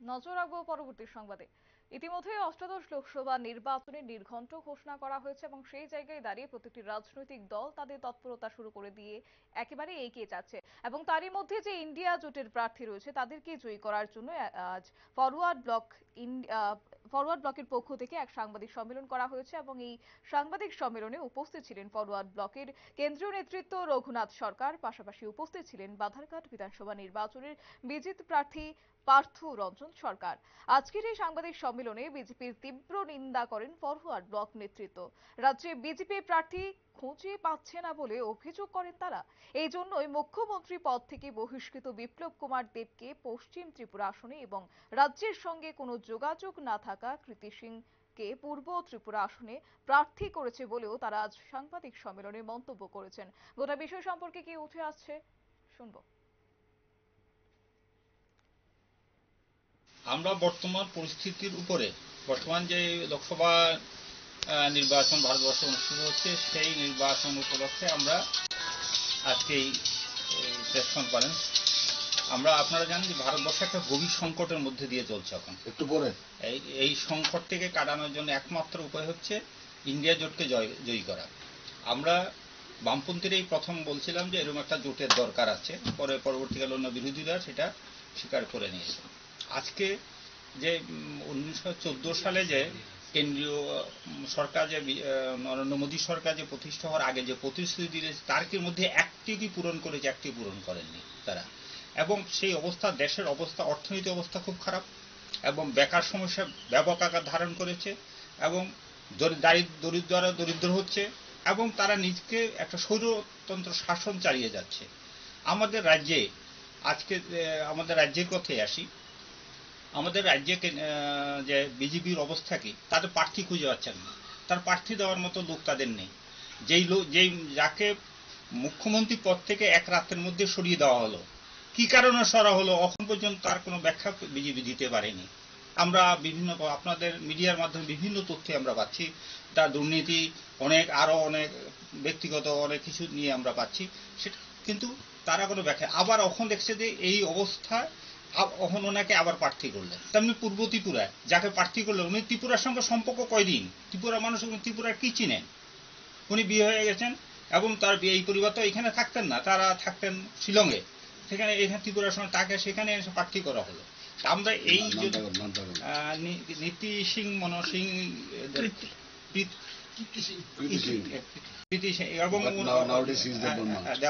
নজর রাখবো পরবর্তী সংবাদে। ইতিমধ্যে অষ্টাদশ লোকসভা নির্বাচনের নির্ঘণ্ট ঘোষণা করা হয়েছে এবং সেই জায়গায় দাঁড়িয়ে প্রতিটি রাজনৈতিক দল তাদের তৎপরতা শুরু করে দিয়ে একেবারে এগিয়ে যাচ্ছে এবং তারই মধ্যে যে ইন্ডিয়া জোটের প্রার্থী রয়েছে তাদেরকে জয়ী করার জন্য আজ ফরওয়ার্ড ব্লক ফরওয়ার্ড ব্লকের পক্ষ থেকে এক সাংবাদিক সম্মেলন করা হয়েছে এবং এই সাংবাদিক সম্মেলনে উপস্থিত ছিলেন ফরওয়ার্ড ব্লকের কেন্দ্রীয় নেতৃত্ব রঘুনাথ সরকার, পাশাপাশি উপস্থিত ছিলেন বাধারঘাট বিধানসভা নির্বাচনের বিজেত প্রার্থী পার্থ রঞ্জন সরকার। আজকের এই সাংবাদিক সম্মেলনে বিজেপির তীব্র নিন্দা করেন ফরওয়ার্ড ব্লক নেতৃত্ব। রাজ্যে বিজেপি প্রার্থী খুঁজে পাচ্ছে না বলে অভিযোগ করেন তারা। এই জন্যই মুখ্যমন্ত্রী পদ থেকে বহিষ্কৃত বিপ্লব কুমার দেবকে পশ্চিম ত্রিপুরা আসনে এবং রাজ্যের সঙ্গে কোনো যোগাযোগ না থাকা কৃতি সিংকে পূর্ব ত্রিপুরা আসনে প্রার্থী করেছে বলেও তারা আজ সাংবাদিক সম্মেলনে মন্তব্য করেছেন। গোটা বিষয় সম্পর্কে কি উঠে আসছে শুনবো। আমরা বর্তমান পরিস্থিতির উপরে বর্তমান যে লোকসভা নির্বাচন ভারতবর্ষে অনুষ্ঠিত হচ্ছে সেই নির্বাচন উপলক্ষে আমরা আজকে এই প্রেস কনফারেন্স। আপনারা জানেন যে ভারতবর্ষ একটা গভীর সংকটের মধ্যে দিয়ে চলছে এখন। একটু পরে এই সংকট থেকে কাটানোর জন্য একমাত্র উপায় হচ্ছে ইন্ডিয়া জোটকে জয়ী করা। আমরা বামপন্থীর এই প্রথম বলছিলাম যে এরকম একটা জোটের দরকার আছে, পরে পরবর্তীকালে অন্য বিরোধীরা সেটা স্বীকার করে নিয়েছে। আজকে যে 1914 সালে যে কেন্দ্রীয় সরকার যে নরেন্দ্র মোদী সরকার যে প্রতিষ্ঠা হওয়ার আগে যে প্রতিশ্রুতি দিয়েছে তার মধ্যে একটি কি পূরণ করেছে, একটি পূরণ করেননি তারা। এবং সেই অবস্থা, দেশের অবস্থা, অর্থনৈতিক অবস্থা খুব খারাপ এবং বেকার সমস্যা ব্যাপক আকার ধারণ করেছে এবং দরিদ্ররা দরিদ্র হচ্ছে এবং তারা নিজকে একটা স্বৈরতন্ত্র শাসন চালিয়ে যাচ্ছে। আমাদের রাজ্যে আজকে আমাদের রাজ্যের কথায় আসি, আমাদের রাজ্যে যে বিজেপির অবস্থা কি, তাদের প্রার্থী খুঁজে পাচ্ছেন না, তার প্রার্থী দেওয়ার মতো লোক তাদের নেই। যেই যাকে মুখ্যমন্ত্রী পদ থেকে এক রাতের মধ্যে সরিয়ে দেওয়া হলো, কি কারণে সরা হলো এখন পর্যন্ত তার কোনো ব্যাখ্যা বিজেপি দিতে পারেনি। আমরা বিভিন্ন আপনাদের মিডিয়ার মাধ্যমে বিভিন্ন তথ্য আমরা পাচ্ছি, তার দুর্নীতি আরো অনেক ব্যক্তিগত অনেক কিছু নিয়ে আমরা পাচ্ছি সেটা, কিন্তু তারা কোনো ব্যাখ্যা। আবার এখন দেখছে যে এই অবস্থা এখন ওনাকে আবার প্রার্থী করলেন। তেমনি পূর্ব ত্রিপুরায় যাকে প্রার্থী করলেন উনি ত্রিপুরার সঙ্গে সম্পর্ক কয়দিন, ত্রিপুরা মানুষ ত্রিপুরার কি চিনেন, উনি বিয়ে হয়ে গেছেন এবং তার এই পরিবার তো এখানে থাকতেন না, তারা থাকতেন শিলংয়ে, সেখানে এখানে ত্রিপুরার সঙ্গে তাকে সেখানে এসে প্রার্থী করা হলো। আমরা এই নীতি সিং মনসিং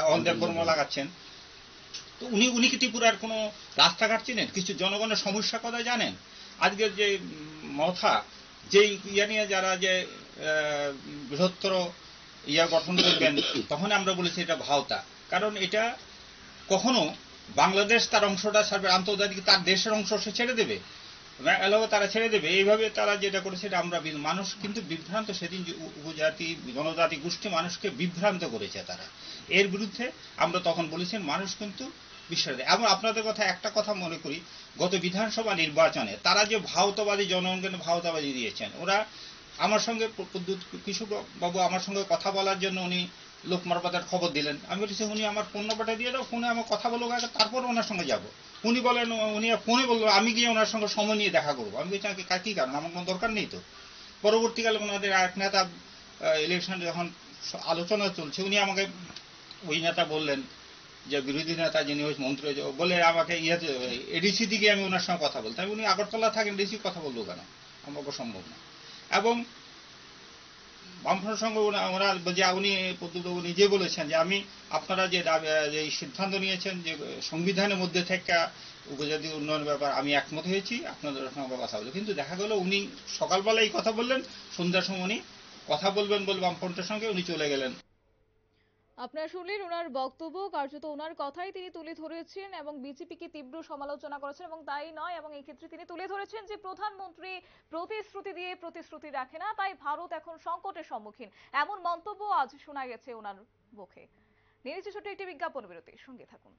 এবং দেববর্মা লাগাচ্ছেন, তো উনি কি ত্রিপুরার কোনো রাস্তাঘাট চিনেন, কিছু জনগণের সমস্যা কথা জানেন? আজকের যে মথা যে ইয়া নিয়ে যারা যে বৃহত্তর ইয়া গঠন করবেন, তখন আমরা বলেছি এটা ভাওতা, কারণ এটা কখনো বাংলাদেশ তার অংশটা ছাড়বে, আন্তর্জাতিক তার দেশের অংশ সে ছেড়ে দেবে, তারা ছেড়ে দেবে। এইভাবে তারা যেটা করেছে এটা আমরা মানুষ কিন্তু বিভ্রান্ত, সেদিন উপজাতি জনজাতি গোষ্ঠী মানুষকে বিভ্রান্ত করেছে তারা। এর বিরুদ্ধে আমরা তখন বলেছি মানুষ কিন্তু বিশ্বাস দেয়। এবং আপনাদের কথা একটা কথা মনে করি, গত বিধানসভা নির্বাচনে তারা যে ভাওতাবাদী জনগণকে ভাওতাবাদী দিয়েছেন, ওরা আমার সঙ্গে কিশোর বাবু আমার সঙ্গে কথা বলার জন্য উনি লোক মারফতের খবর দিলেন। আমি বলেছি উনি আমার ফোন নাম্বারটা দিয়ে দাও, ফোনে আমার কথা বলবো আগে, তারপর ওনার সঙ্গে যাব। উনি বলেন উনি ফোনে বললো আমি গিয়ে ওনার সঙ্গে সময় নিয়ে দেখা করবো। আমি বলছি কি কারণ, আমার কোনো দরকার নেই তো। পরবর্তীকালে ওনাদের এক নেতা ইলেকশন যখন আলোচনা চলছে, উনি আমাকে ওই নেতা বললেন যে বিরোধী নেতা যিনি মন্ত্রী বলে আমাকে এডিসি দিকে আমি ওনার সঙ্গে কথা বলতাম। উনি আগরতলা থাকেন, এডিসি কথা বলবো কেন, আমার সম্ভব না। এবং বামফ্রন্ট সঙ্গে উনি নিজে বলেছেন যে আমি আপনারা যে সিদ্ধান্ত নিয়েছেন যে সংবিধানের মধ্যে থেকে উপজাতি উন্নয়নের ব্যাপার আমি একমত হয়েছি, আপনাদের সঙ্গে কথা বলে। কিন্তু দেখা গেল উনি সকালবেলা এই কথা বললেন, সন্ধ্যার সময় উনি কথা বলবেন বলে বামফ্রন্টের সঙ্গে উনি চলে গেলেন। আপনারা শুনলেন ওনার বক্তব্য, কার্যত ওনার কথাই তিনি তুলে ধরেছেন এবং বিজেপিকে তীব্র সমালোচনা করেছেন। এবং তাই নয়, এবং এই ক্ষেত্রে তিনি তুলে ধরেছেন যে প্রধানমন্ত্রী প্রতিশ্রুতি দিয়ে প্রতিশ্রুতি রাখে না, তাই ভারত এখন সংকটের সম্মুখীন, এমন মন্তব্য আজ শোনা গেছে ওনার মুখে। নিয়ে নিচ্ছে ছোট্ট একটি বিজ্ঞাপন বিরতি, সঙ্গে থাকুন।